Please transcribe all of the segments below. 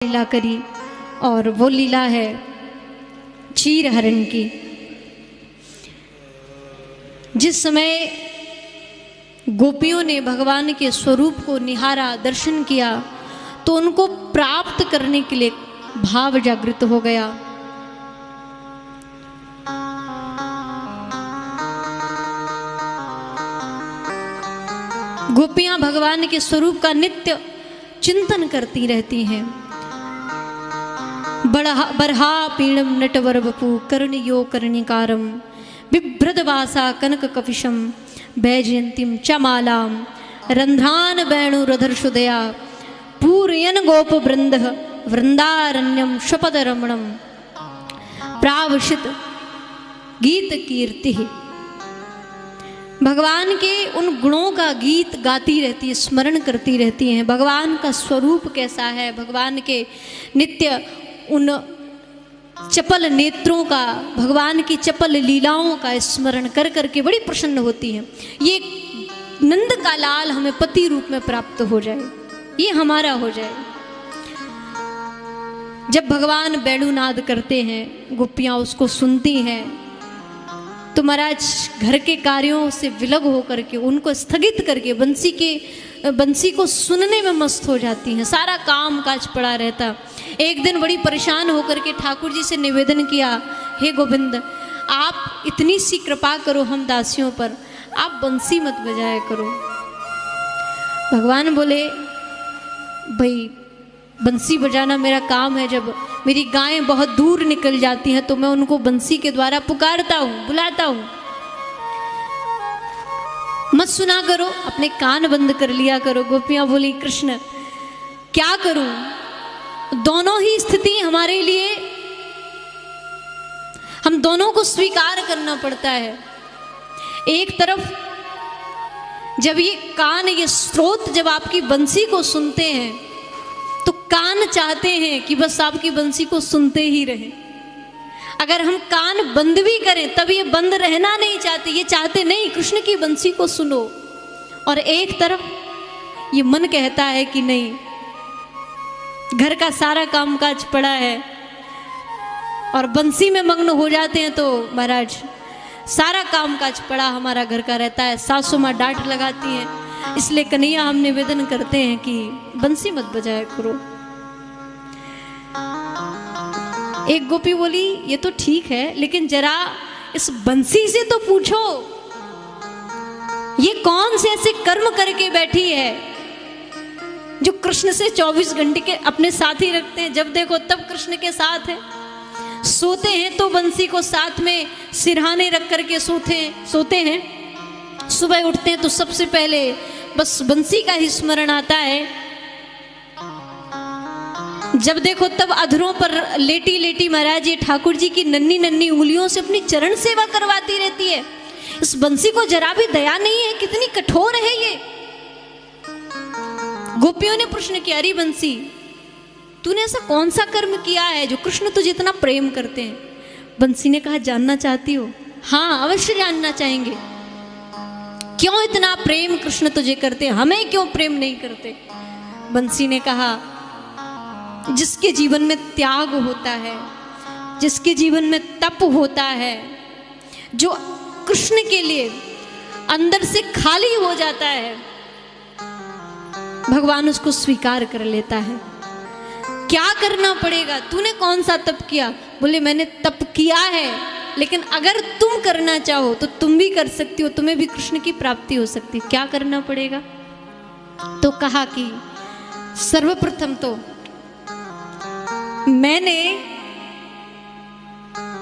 लीला करी और वो लीला है क्षीर हरण की। जिस समय गोपियों ने भगवान के स्वरूप को निहारा, दर्शन किया, तो उनको प्राप्त करने के लिए भाव जागृत हो गया। गोपियां भगवान के स्वरूप का नित्य चिंतन करती रहती हैं। बरहा पीणम नटवर वपु कर्णयो कर्णिकारम बिभ्रदवासा कनक कपिशम बैजयंतीम चमालाम रंध्रान वेणुरधर्षुदया पूरयन गोप वृंद वृंदारण्यम शपद रमणम प्रावशित गीत कीर्ति। भगवान के उन गुणों का गीत गाती रहती है, स्मरण करती रहती हैं। भगवान का स्वरूप कैसा है, भगवान के नित्य उन चपल नेत्रों का, भगवान की चपल लीलाओं का स्मरण कर करके बड़ी प्रसन्न होती हैं। ये नंद का लाल हमें पति रूप में प्राप्त हो जाए, ये हमारा हो जाए। जब भगवान वेणुनाद करते हैं, गोपियां उसको सुनती हैं, तो महाराज घर के कार्यों से विलग होकर के उनको स्थगित करके बंसी को सुनने में मस्त हो जाती हैं। सारा काम काज पड़ा रहता। एक दिन बड़ी परेशान होकर के ठाकुर जी से निवेदन किया, हे गोविंद, आप इतनी सी कृपा करो हम दासियों पर, आप बंसी मत बजाया करो। भगवान बोले, भाई बंसी बजाना मेरा काम है। जब मेरी गायें बहुत दूर निकल जाती हैं तो मैं उनको बंसी के द्वारा पुकारता हूँ, बुलाता हूँ। मत सुना करो, अपने कान बंद कर लिया करो। गोपियां बोली, कृष्ण क्या करूं, दोनों ही स्थिति हमारे लिए, हम दोनों को स्वीकार करना पड़ता है। एक तरफ जब ये कान, ये स्रोत जब आपकी बंसी को सुनते हैं तो कान चाहते हैं कि बस आपकी बंसी को सुनते ही रहें। अगर हम कान बंद भी करें तब ये बंद रहना नहीं चाहते, ये चाहते नहीं कृष्ण की बंसी को सुनो। और एक तरफ ये मन कहता है कि नहीं, घर का सारा कामकाज पड़ा है और बंसी में मग्न हो जाते हैं तो महाराज सारा कामकाज पड़ा हमारा घर का रहता है। सासू माँ डांट लगाती हैं, इसलिए कन्हैया हम निवेदन करते हैं कि बंसी मत बजाया करो। एक गोपी बोली, ये तो ठीक है, लेकिन जरा इस बंसी से तो पूछो, ये कौन से ऐसे कर्म करके बैठी है जो कृष्ण से 24 घंटे के अपने साथ ही रखते हैं। जब देखो तब कृष्ण के साथ है। सोते हैं तो बंसी को साथ में सिरहाने रख करके सोते हैं। सुबह उठते हैं तो सबसे पहले बस बंसी का ही स्मरण आता है। जब देखो तब अधरों पर लेटी लेटी महाराज ये ठाकुर जी की नन्ही नन्ही उंगलियों से अपनी चरण सेवा करवाती रहती है। इस बंसी को जरा भी दया नहीं है, कितनी कठोर है ये। गोपियों ने प्रश्न किया, अरे बंसी, तूने ऐसा कौन सा कर्म किया है जो कृष्ण तुझे इतना प्रेम करते हैं? बंसी ने कहा, जानना चाहती हो? हाँ, अवश्य जानना चाहेंगे। क्यों इतना प्रेम कृष्ण तुझे करते, हमें क्यों प्रेम नहीं करते? बंसी ने कहा, जिसके जीवन में त्याग होता है, जिसके जीवन में तप होता है, जो कृष्ण के लिए अंदर से खाली हो जाता है, भगवान उसको स्वीकार कर लेता है। क्या करना पड़ेगा? तूने कौन सा तप किया? बोले, मैंने तप किया है, लेकिन अगर तुम करना चाहो तो तुम भी कर सकती हो, तुम्हें भी कृष्ण की प्राप्ति हो सकती है। क्या करना पड़ेगा? तो कहा कि सर्वप्रथम तो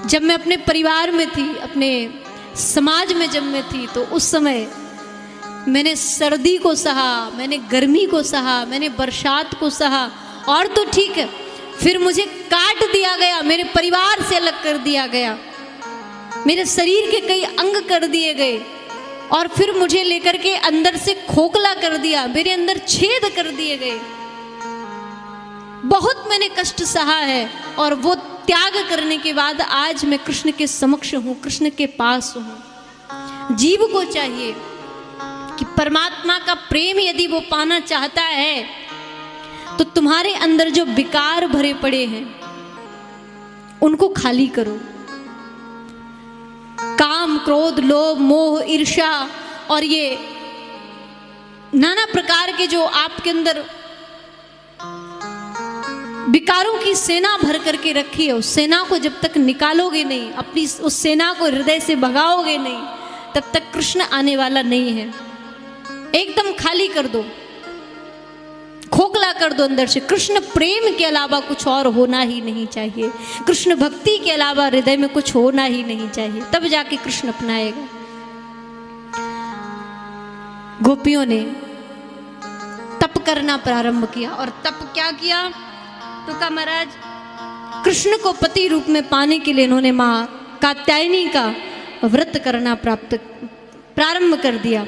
जब मैं अपने परिवार में थी, अपने समाज में जब मैं थी, तो उस समय मैंने सर्दी को सहा, मैंने गर्मी को सहा, मैंने बरसात को सहा, और तो ठीक है, फिर मुझे काट दिया गया, मेरे परिवार से अलग कर दिया गया, मेरे शरीर के कई अंग कर दिए गए, और फिर मुझे लेकर के अंदर से खोखला कर दिया, मेरे अंदर छेद कर दिए गए। बहुत मैंने कष्ट सहा है, और वो त्याग करने के बाद आज मैं कृष्ण के समक्ष हूँ, कृष्ण के पास हूँ। जीव को चाहिए कि परमात्मा का प्रेम यदि वो पाना चाहता है तो तुम्हारे अंदर जो विकार भरे पड़े हैं उनको खाली करो। काम, क्रोध, लोभ, मोह, ईर्ष्या और ये नाना प्रकार के जो आपके अंदर विकारों की सेना भर करके रखी है, उस सेना को जब तक निकालोगे नहीं, अपनी उस सेना को हृदय से भगाओगे नहीं, तब तक कृष्ण आने वाला नहीं है। एकदम खाली कर दो, खोखला कर दो अंदर से। कृष्ण प्रेम के अलावा कुछ और होना ही नहीं चाहिए, कृष्ण भक्ति के अलावा हृदय में कुछ होना ही नहीं चाहिए, तब जाके कृष्ण अपनाएगा। गोपियों ने तप करना प्रारंभ किया, और तप क्या किया तो कहा महाराज कृष्ण को पति रूप में पाने के लिए इन्होंने माँ कात्यायनी का व्रत करना प्रारंभ कर दिया।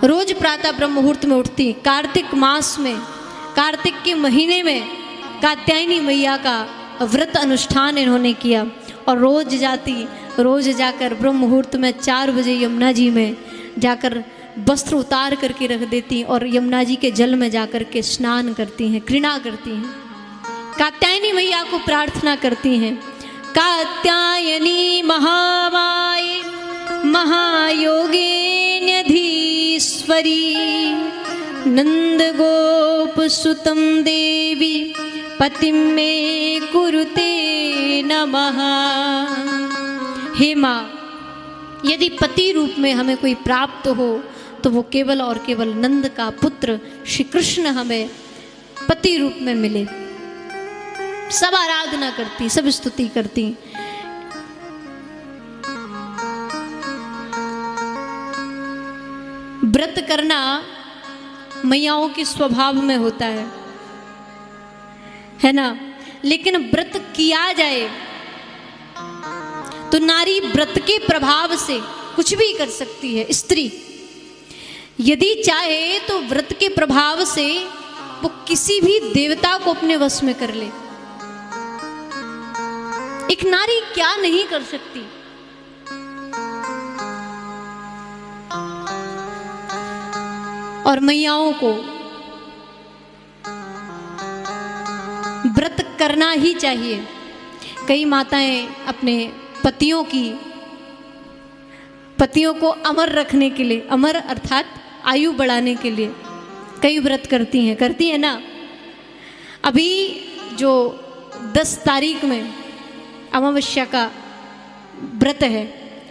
रोज प्रातः ब्रह्म मुहूर्त में उठती, कार्तिक मास में, कार्तिक के महीने में कात्यायनी मैया का व्रत अनुष्ठान इन्होंने किया, और रोज जाती, रोज जाकर ब्रह्म मुहूर्त में 4 बजे यमुना जी में जाकर वस्त्र उतार करके रख देती और यमुना जी के जल में जाकर के स्नान करती हैं, कृणा करती हैं, कात्यायनी मैया को प्रार्थना करती हैं। कात्यायनी महामाये महायोगिन्यधीश्वरी नंद गोप सुतम देवी पतिम मे कुरुते नमः। हे माँ, यदि पति रूप में हमें कोई प्राप्त हो तो वो केवल और केवल नंद का पुत्र श्री कृष्ण हमें पति रूप में मिले। सब आराधना करती, सब स्तुति करती। व्रत करना मैयाओं के स्वभाव में होता है ना, लेकिन व्रत किया जाए तो नारी व्रत के प्रभाव से कुछ भी कर सकती है। स्त्री यदि चाहे तो व्रत के प्रभाव से वो किसी भी देवता को अपने वश में कर ले। एक नारी क्या नहीं कर सकती। और मैयाओं को व्रत करना ही चाहिए। कई माताएं अपने पतियों को अमर रखने के लिए, अमर अर्थात आयु बढ़ाने के लिए कई व्रत करती हैं ना। अभी जो 10 तारीख में अमावस्या का व्रत है,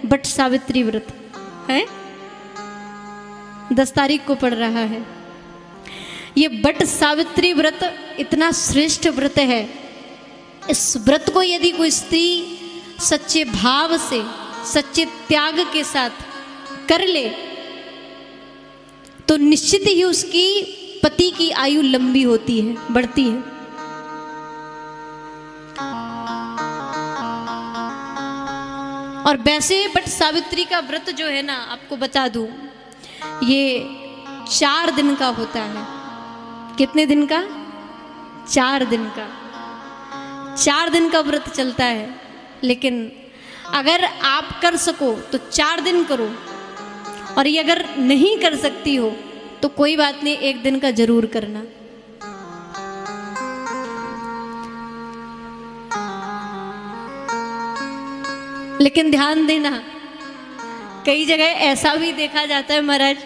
बट सावित्री व्रत है, 10 तारीख को पड़ रहा है। ये बट सावित्री व्रत इतना श्रेष्ठ व्रत है। इस व्रत को यदि कोई स्त्री सच्चे भाव से, सच्चे त्याग के साथ कर ले तो निश्चित ही उसकी पति की आयु लंबी होती है, बढ़ती है। और वैसे बट सावित्री का व्रत जो है ना, आपको बता दूं, ये 4 दिन का होता है। कितने दिन का? 4 दिन का। 4 दिन का व्रत चलता है। लेकिन अगर आप कर सको तो 4 दिन करो, और ये अगर नहीं कर सकती हो तो कोई बात नहीं, 1 दिन का जरूर करना। लेकिन ध्यान देना, कई जगह ऐसा भी देखा जाता है महाराज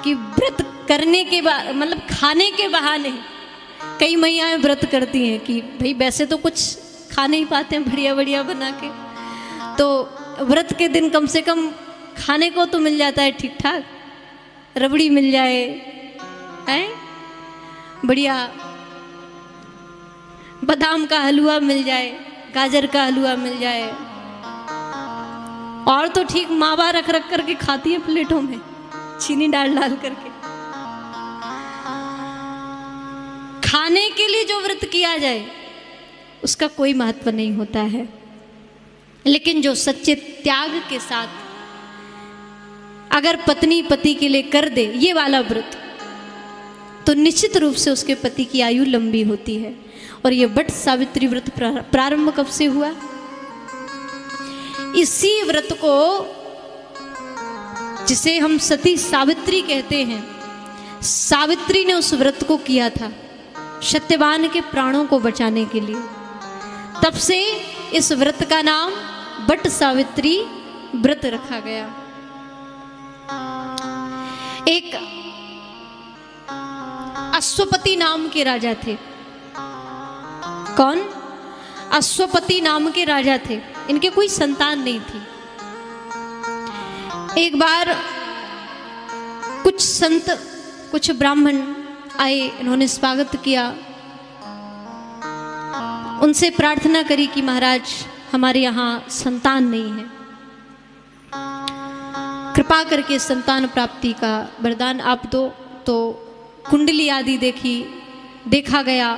कि व्रत करने के बाद, मतलब खाने के बहाने कई मैयाएं व्रत करती हैं कि भाई वैसे तो कुछ खा नहीं पाते हैं बढ़िया बढ़िया बना के, तो व्रत के दिन कम से कम खाने को तो मिल जाता है ठीक ठाक, रबड़ी मिल जाए, हैं, बढ़िया बादाम का हलवा मिल जाए, गाजर का हलवा मिल जाए, और तो ठीक मावा रख रख करके खाती है प्लेटों में, चीनी डाल डाल करके। खाने के लिए जो व्रत किया जाए उसका कोई महत्व नहीं होता है, लेकिन जो सच्चे त्याग के साथ अगर पत्नी पति के लिए कर दे ये वाला व्रत, तो निश्चित रूप से उसके पति की आयु लंबी होती है। और ये बट सावित्री व्रत प्रारंभ कब से हुआ? इसी व्रत को, जिसे हम सती सावित्री कहते हैं, सावित्री ने उस व्रत को किया था सत्यवान के प्राणों को बचाने के लिए। तब से इस व्रत का नाम बट सावित्री व्रत रखा गया। एक अश्वपति नाम के राजा थे। कौन? अश्वपति नाम के राजा थे। इनके कोई संतान नहीं थी। एक बार कुछ संत, कुछ ब्राह्मण आए, इन्होंने स्वागत किया, उनसे प्रार्थना करी कि महाराज हमारे यहाँ संतान नहीं है, कृपा करके संतान प्राप्ति का वरदान आप दो। तो कुंडली आदि देखा गया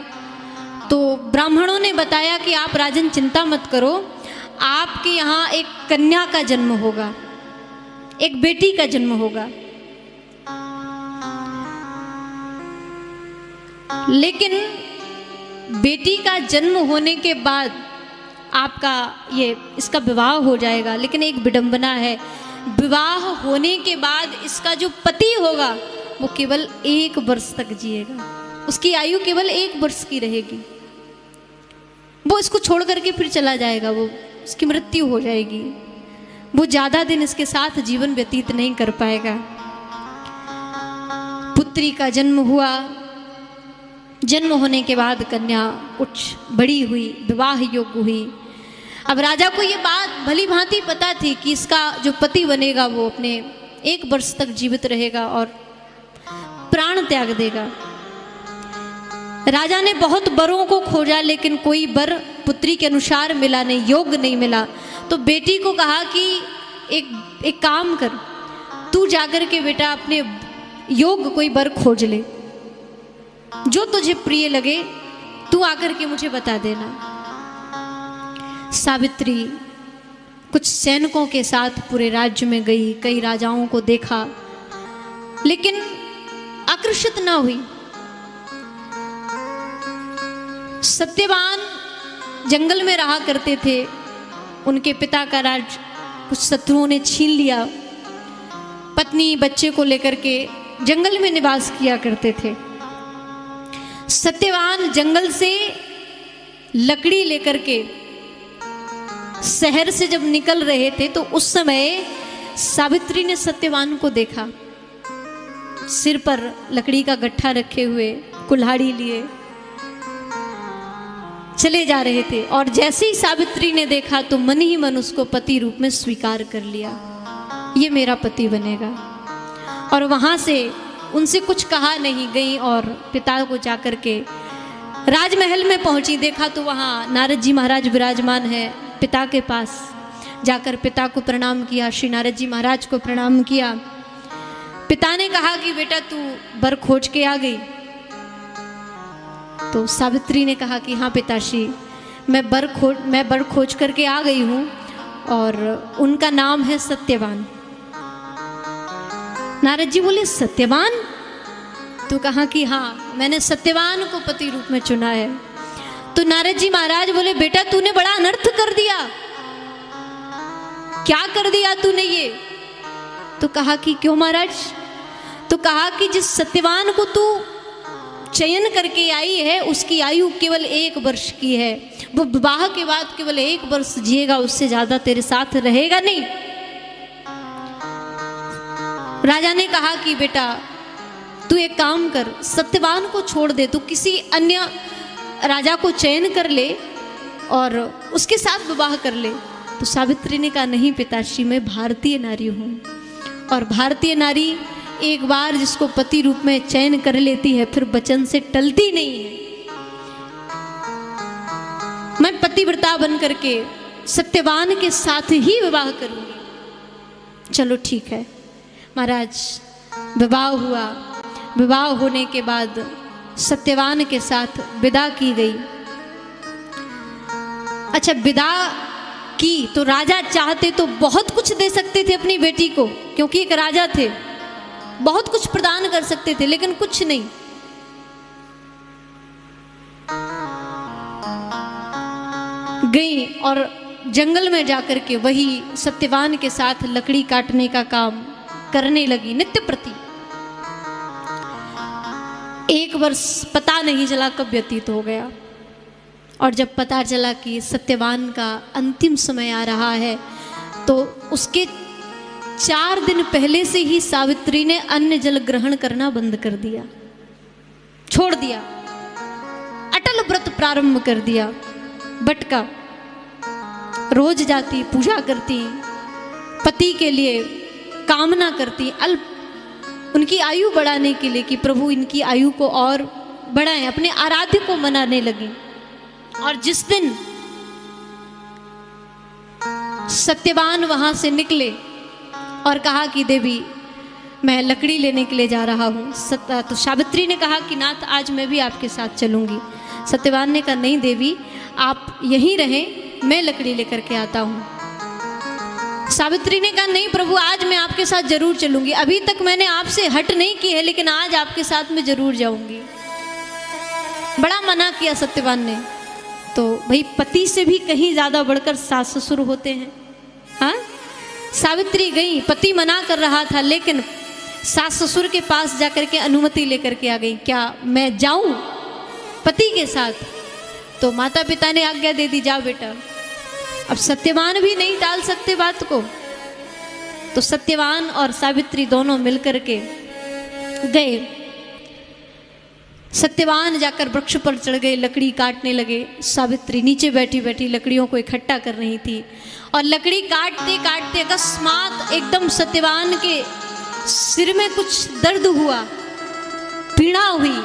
तो ब्राह्मणों ने बताया कि आप राजन चिंता मत करो, आपके यहाँ एक कन्या का जन्म होगा, एक बेटी का जन्म होगा। लेकिन बेटी का जन्म होने के बाद आपका इसका विवाह हो जाएगा। लेकिन एक विडंबना है, विवाह होने के बाद इसका जो पति होगा वो केवल 1 वर्ष तक जिएगा, उसकी आयु केवल 1 वर्ष की रहेगी। वो इसको छोड़ करके फिर चला जाएगा, वो उसकी मृत्यु हो जाएगी, वो ज्यादा दिन इसके साथ जीवन व्यतीत नहीं कर पाएगा। पुत्री का जन्म हुआ। जन्म होने के बाद कन्या कुछ बड़ी हुई, विवाह योग्य हुई। अब राजा को ये बात भली भांति पता थी कि इसका जो पति बनेगा वो अपने 1 वर्ष तक जीवित रहेगा और प्राण त्याग देगा। राजा ने बहुत वरों को खोजा लेकिन कोई वर पुत्री के अनुसार मिला नहीं, योग्य नहीं मिला। तो बेटी को कहा कि एक काम कर, तू जाकर के बेटा अपने योग्य कोई वर खोज ले, जो तुझे प्रिय लगे तू आकर के मुझे बता देना। सावित्री कुछ सैनिकों के साथ पूरे राज्य में गई, कई राजाओं को देखा लेकिन आकर्षित ना हुई। सत्यवान जंगल में रहा करते थे, उनके पिता का राज कुछ शत्रुओं ने छीन लिया। पत्नी बच्चे को लेकर के जंगल में निवास किया करते थे। सत्यवान जंगल से लकड़ी लेकर के शहर से जब निकल रहे थे तो उस समय सावित्री ने सत्यवान को देखा, सिर पर लकड़ी का गट्ठा रखे हुए, कुल्हाड़ी लिए चले जा रहे थे। और जैसे ही सावित्री ने देखा तो मन ही मन उसको पति रूप में स्वीकार कर लिया, ये मेरा पति बनेगा। और वहां से उनसे कुछ कहा नहीं, गई और पिता को जाकर के राजमहल में पहुंची। देखा तो वहां नारद जी महाराज विराजमान है। पिता के पास जाकर पिता को प्रणाम किया, श्री नारद जी महाराज को प्रणाम किया। पिता ने कहा कि बेटा तू वर खोज के आ गई। तो सावित्री ने कहा कि हाँ पिताश्री, मैं वर खोज करके आ गई हूँ और उनका नाम है सत्यवान। नारद जी बोले सत्यवान? तो कहा कि हाँ, मैंने सत्यवान को पति रूप में चुना है। तो नारद जी महाराज बोले बेटा तूने बड़ा अनर्थ कर दिया, क्या कर दिया तूने ये? तो कहा कि क्यों महाराज? तो कहा कि जिस सत्यवान को तू चयन करके आई है उसकी आयु केवल 1 वर्ष की है, वो विवाह के बाद केवल 1 वर्ष जिएगा, उससे ज्यादा तेरे साथ रहेगा नहीं। राजा ने कहा कि बेटा तू एक काम कर, सत्यवान को छोड़ दे, तू किसी अन्य राजा को चयन कर ले और उसके साथ विवाह कर ले। तो सावित्री ने कहा नहीं पिताश्री, मैं भारतीय नारी हूँ और भारतीय नारी एक बार जिसको पति रूप में चयन कर लेती है फिर वचन से टलती नहीं है। मैं पतिव्रता बन करके सत्यवान के साथ ही विवाह करूंगी। चलो ठीक है महाराज। विवाह हुआ। विवाह होने के बाद सत्यवान के साथ विदा की गई। अच्छा, विदा की तो राजा चाहते तो बहुत कुछ दे सकते थे अपनी बेटी को, क्योंकि एक राजा थे, बहुत कुछ प्रदान कर सकते थे, लेकिन कुछ नहीं। गई और जंगल में जाकर के वही सत्यवान के साथ लकड़ी काटने का काम करने लगी नित्य प्रति। 1 वर्ष पता नहीं चला कब व्यतीत हो गया। और जब पता चला कि सत्यवान का अंतिम समय आ रहा है तो उसके 4 दिन पहले से ही सावित्री ने अन्न जल ग्रहण करना बंद कर दिया, छोड़ दिया, अटल व्रत प्रारंभ कर दिया। बटका रोज जाती, पूजा करती, पति के लिए कामना करती, उनकी आयु बढ़ाने के लिए कि प्रभु इनकी आयु को और बढ़ाएं, अपने आराध्य को मनाने लगी। और जिस दिन सत्यवान वहां से निकले और कहा कि देवी मैं लकड़ी लेने के लिए जा रहा हूँ, तो सावित्री ने कहा कि नाथ आज मैं भी आपके साथ चलूंगी। सत्यवान ने कहा नहीं देवी आप यहीं रहें, मैं लकड़ी लेकर के आता हूँ। सावित्री ने कहा नहीं प्रभु आज मैं आपके साथ जरूर चलूंगी, अभी तक मैंने आपसे हट नहीं की है लेकिन आज आपके साथ मैं जरूर जाऊंगी। बड़ा मना किया सत्यवान ने। तो भाई पति से भी कहीं ज्यादा बढ़कर सास ससुर होते हैं। हाँ, सावित्री गई, पति मना कर रहा था लेकिन सास ससुर के पास जाकर के अनुमति लेकर के आ गई, क्या मैं जाऊं पति के साथ? तो माता पिता ने आज्ञा दे दी, जा बेटा। अब सत्यवान भी नहीं टाल सकते बात को, तो सत्यवान और सावित्री दोनों मिलकर के गए। सत्यवान जाकर वृक्ष पर चढ़ गए, लकड़ी काटने लगे। सावित्री नीचे बैठी बैठी लकड़ियों को इकट्ठा कर रही थी और लकड़ी काटते काटते अकस्मात एकदम सत्यवान के सिर में कुछ दर्द हुआ, पीड़ा हुई।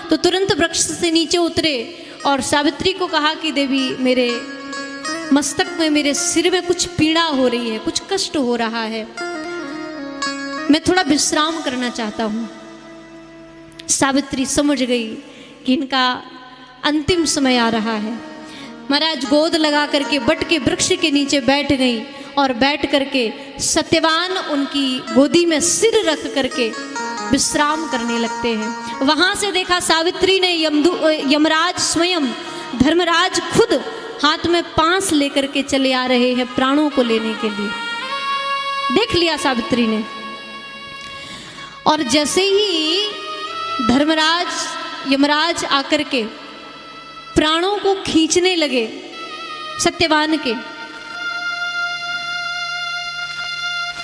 तो तुरंत वृक्ष से नीचे उतरे और सावित्री को कहा कि देवी मेरे मस्तक में, मेरे सिर में कुछ पीड़ा हो रही है, कुछ कष्ट हो रहा है, मैं थोड़ा विश्राम करना चाहता हूँ। सावित्री समझ गई कि इनका अंतिम समय आ रहा है। महाराज गोद लगा करके बट के वृक्ष के नीचे बैठ गई और बैठ करके सत्यवान उनकी गोदी में सिर रख करके विश्राम करने लगते हैं। वहां से देखा सावित्री ने यमराज स्वयं, धर्मराज खुद हाथ में पांस लेकर के चले आ रहे हैं प्राणों को लेने के लिए। देख लिया सावित्री ने। और जैसे ही धर्मराज यमराज आकर के प्राणों को खींचने लगे सत्यवान के,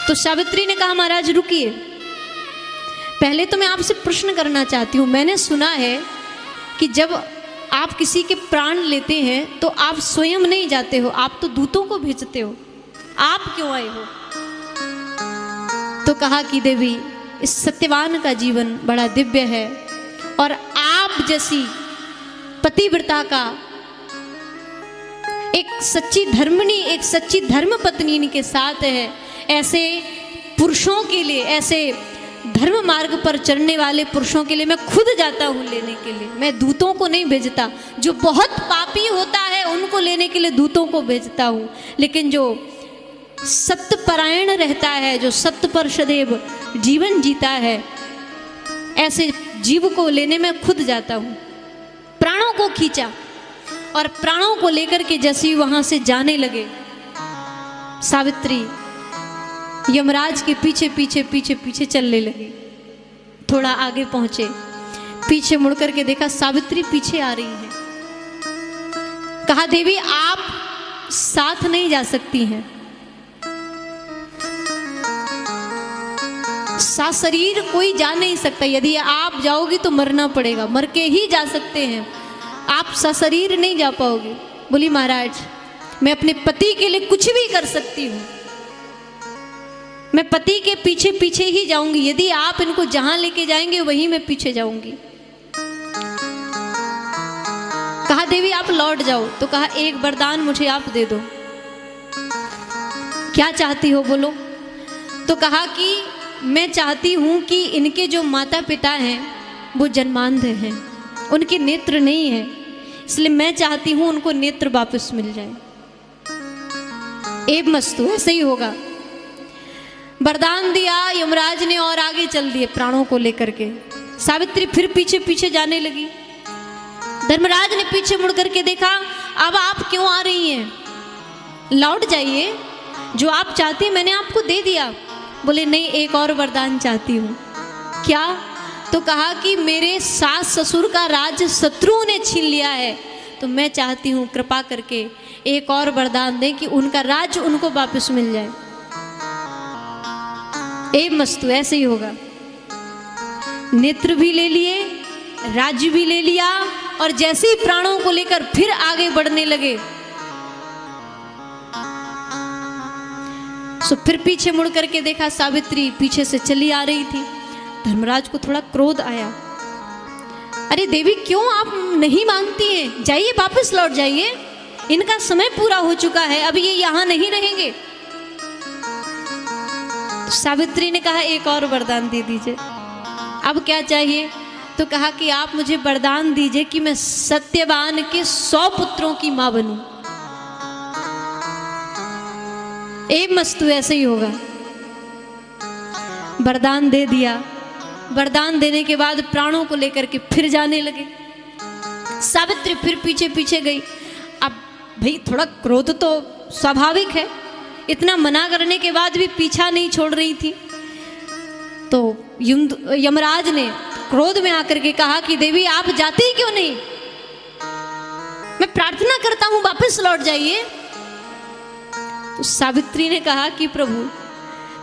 तो सावित्री ने कहा महाराज रुकिए, पहले तो मैं आपसे प्रश्न करना चाहती हूँ। मैंने सुना है कि जब आप किसी के प्राण लेते हैं तो आप स्वयं नहीं जाते हो, आप तो दूतों को भेजते हो, आप क्यों आए हो? तो कहा कि देवी इस सत्यवान का जीवन बड़ा दिव्य है और आप जैसी पतिव्रता का एक सच्ची धर्मनी, एक सच्ची धर्म पत्नी के साथ है। ऐसे पुरुषों के लिए, ऐसे धर्म मार्ग पर चलने वाले पुरुषों के लिए मैं खुद जाता हूँ लेने के लिए, मैं दूतों को नहीं भेजता। जो बहुत पापी होता है उनको लेने के लिए दूतों को भेजता हूँ, लेकिन जो सत्यपरायण रहता है, जो सत्य पर सदैव जीवन जीता है, ऐसे जीव को लेने में खुद जाता हूँ। प्राणों को खींचा और प्राणों को लेकर के जैसे ही वहां से जाने लगे, सावित्री यमराज के पीछे पीछे पीछे पीछे चलने लगी। थोड़ा आगे पहुंचे, पीछे मुड़ करके देखा सावित्री पीछे आ रही है। कहा देवी आप साथ नहीं जा सकती हैं, सशरीर कोई जा नहीं सकता, यदि आप जाओगी तो मरना पड़ेगा, मर के ही जा सकते हैं, आप सशरीर नहीं जा पाओगे। बोली महाराज मैं अपने पति के लिए कुछ भी कर सकती हूँ, मैं पति के पीछे पीछे ही जाऊंगी, यदि आप इनको जहां लेके जाएंगे वहीं मैं पीछे जाऊंगी। कहा देवी आप लौट जाओ। तो कहा एक वरदान मुझे आप दे दो। क्या चाहती हो बोलो? तो कहा कि मैं चाहती हूं कि इनके जो माता पिता हैं वो जन्मांध हैं, उनके नेत्र नहीं है, इसलिए मैं चाहती हूं उनको नेत्र वापस मिल जाए। एव मस्तु, ऐसे ही होगा। वरदान दिया यमराज ने और आगे चल दिए प्राणों को लेकर के। सावित्री फिर पीछे पीछे जाने लगी। धर्मराज ने पीछे मुड़ करके देखा, अब आप क्यों आ रही हैं, लौट जाइए, जो आप चाहती हैं मैंने आपको दे दिया। बोले नहीं एक और वरदान चाहती हूँ। क्या? तो कहा कि मेरे सास ससुर का राज शत्रुओं ने छीन लिया है, तो मैं चाहती हूँ कृपा करके एक और वरदान दें कि उनका राज्य उनको वापस मिल जाए। मस्तु ऐसे ही होगा। नेत्र भी ले लिए, राज्य भी ले लिया, और जैसे ही प्राणों को लेकर फिर आगे बढ़ने लगे, सो फिर पीछे मुड़ करके देखा सावित्री पीछे से चली आ रही थी। धर्मराज को थोड़ा क्रोध आया, अरे देवी क्यों आप नहीं मानती हैं, जाइए वापस लौट जाइए, इनका समय पूरा हो चुका है, अब ये यहां नहीं रहेंगे। तो सावित्री ने कहा एक और वरदान दे दीजिए। अब क्या चाहिए? तो कहा कि आप मुझे वरदान दीजिए कि मैं सत्यवान के 100 पुत्रों की मां बनूं। मस्तु ऐसे ही होगा। वरदान दे दिया। वरदान देने के बाद प्राणों को लेकर के फिर जाने लगे। सावित्री फिर पीछे पीछे गई। अब भाई थोड़ा क्रोध तो स्वाभाविक है, इतना मना करने के बाद भी पीछा नहीं छोड़ रही थी। तो यमराज ने क्रोध में आकर के कहा कि देवी आप जाती ही क्यों नहीं, मैं प्रार्थना करता हूं वापस लौट जाइए। तो सावित्री ने कहा कि प्रभु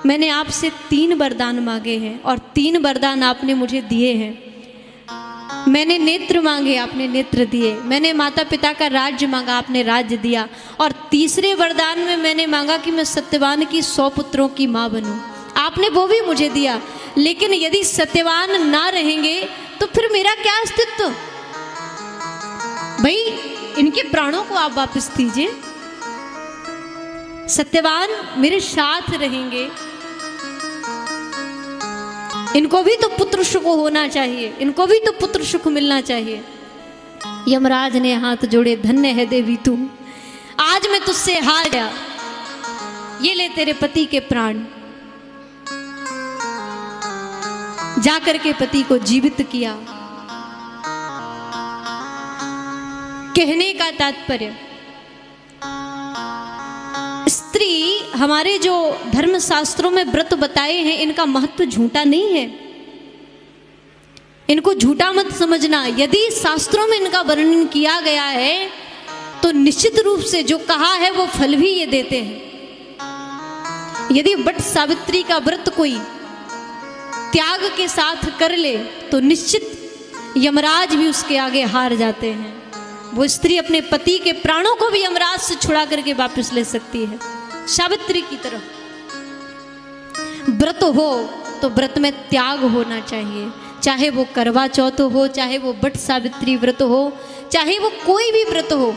मैंने आपसे 3 वरदान मांगे हैं और 3 वरदान आपने मुझे दिए हैं। मैंने नेत्र मांगे, आपने नेत्र दिए। मैंने माता पिता का राज्य मांगा, आपने राज्य दिया। और तीसरे वरदान में मैंने मांगा कि मैं सत्यवान की 100 पुत्रों की मां बनूं, आपने वो भी मुझे दिया। लेकिन यदि सत्यवान ना रहेंगे तो फिर मेरा क्या अस्तित्व? भाई इनके प्राणों को आप वापस दीजिए, सत्यवान मेरे साथ रहेंगे, इनको भी तो पुत्र सुख होना चाहिए, इनको भी तो पुत्र सुख मिलना चाहिए। यमराज ने हाथ जोड़े, धन्य है देवी तू, आज मैं तुझसे हार गया, ये ले तेरे पति के प्राण। जाकर के पति को जीवित किया। कहने का तात्पर्य, स्त्री हमारे जो धर्म शास्त्रों में व्रत बताए हैं इनका महत्व झूठा नहीं है, इनको झूठा मत समझना। यदि शास्त्रों में इनका वर्णन किया गया है तो निश्चित रूप से जो कहा है वो फल भी ये देते हैं। यदि वट सावित्री का व्रत कोई त्याग के साथ कर ले तो निश्चित यमराज भी उसके आगे हार जाते हैं। वो स्त्री अपने पति के प्राणों को भी यमराज से छुड़ा करके वापस ले सकती है, सावित्री की तरह। व्रत हो तो व्रत में त्याग होना चाहिए, चाहे वो करवा चौथ हो, चाहे वो वट सावित्री व्रत हो, चाहे वो कोई भी व्रत हो।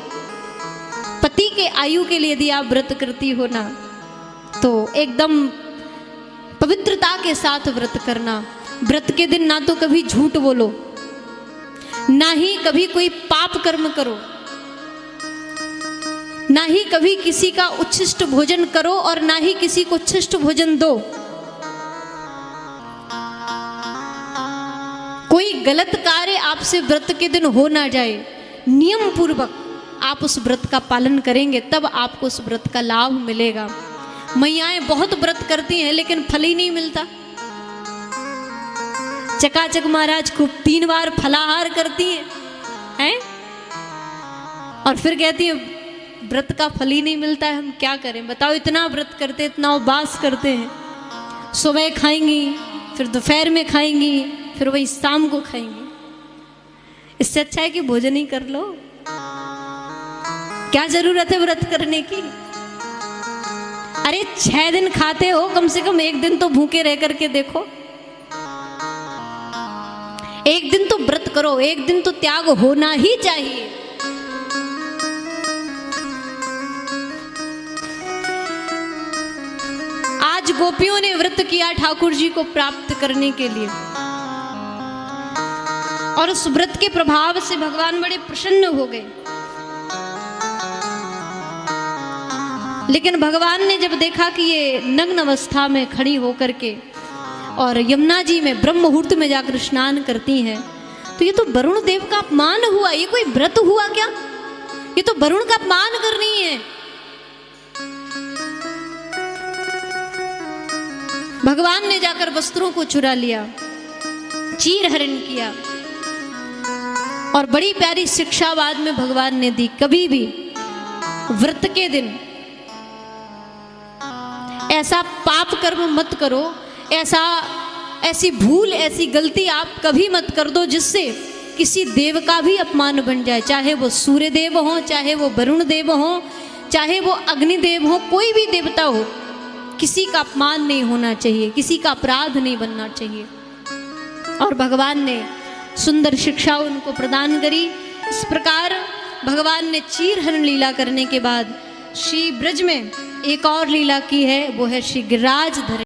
पति के आयु के लिए यदि आप व्रत करती हो ना तो एकदम पवित्रता के साथ व्रत करना। व्रत के दिन ना तो कभी झूठ बोलो, ना ही कभी कोई पाप कर्म करो, ना ही कभी किसी का उच्छिष्ट भोजन करो और ना ही किसी को उच्छिष्ट भोजन दो। कोई गलत कार्य आपसे व्रत के दिन हो ना जाए, नियम पूर्वक आप उस व्रत का पालन करेंगे तब आपको उस व्रत का लाभ मिलेगा। मैयाएं बहुत व्रत करती हैं लेकिन फल ही नहीं मिलता। चकाचक महाराज खूब 3 बार फलाहार करती हैं और फिर कहती हैं व्रत का फल ही नहीं मिलता है, हम क्या करें बताओ। इतना व्रत करते, इतना उपवास करते हैं, सुबह खाएंगी, फिर दोपहर में खाएंगी, फिर वही शाम को खाएंगी। इससे अच्छा है कि भोजन ही कर लो, क्या जरूरत है व्रत करने की। अरे 6 दिन खाते हो, कम से कम 1 दिन तो भूखे रह करके देखो, 1 दिन तो व्रत करो, 1 दिन तो त्याग होना ही चाहिए। आज गोपियों ने व्रत किया ठाकुर जी को प्राप्त करने के लिए और उस व्रत के प्रभाव से भगवान बड़े प्रसन्न हो गए। लेकिन भगवान ने जब देखा कि ये नग्न अवस्था में खड़ी होकर के और यमुना जी में ब्रह्म मुहूर्त में जाकर स्नान करती हैं तो ये तो वरुण देव का अपमान हुआ, ये कोई व्रत हुआ क्या? ये तो वरुण का अपमान कर रही है। भगवान ने जाकर वस्त्रों को चुरा लिया, चीर हरण किया। और बड़ी प्यारी शिक्षा बाद में भगवान ने दी, कभी भी व्रत के दिन ऐसा पाप कर्म मत करो, ऐसी भूल, ऐसी गलती आप कभी मत कर दो जिससे किसी देव का भी अपमान बन जाए, चाहे वो सूर्य देव हो, चाहे वो वरुण देव हो, चाहे वो अग्निदेव हो, कोई भी देवता हो, किसी का अपमान नहीं होना चाहिए, किसी का अपराध नहीं बनना चाहिए। और भगवान ने सुंदर शिक्षा उनको प्रदान करी। इस प्रकार भगवान ने चीर हरण लीला करने के बाद श्री ब्रज में एक और लीला की है, वो है श्री गिरिराज धरण।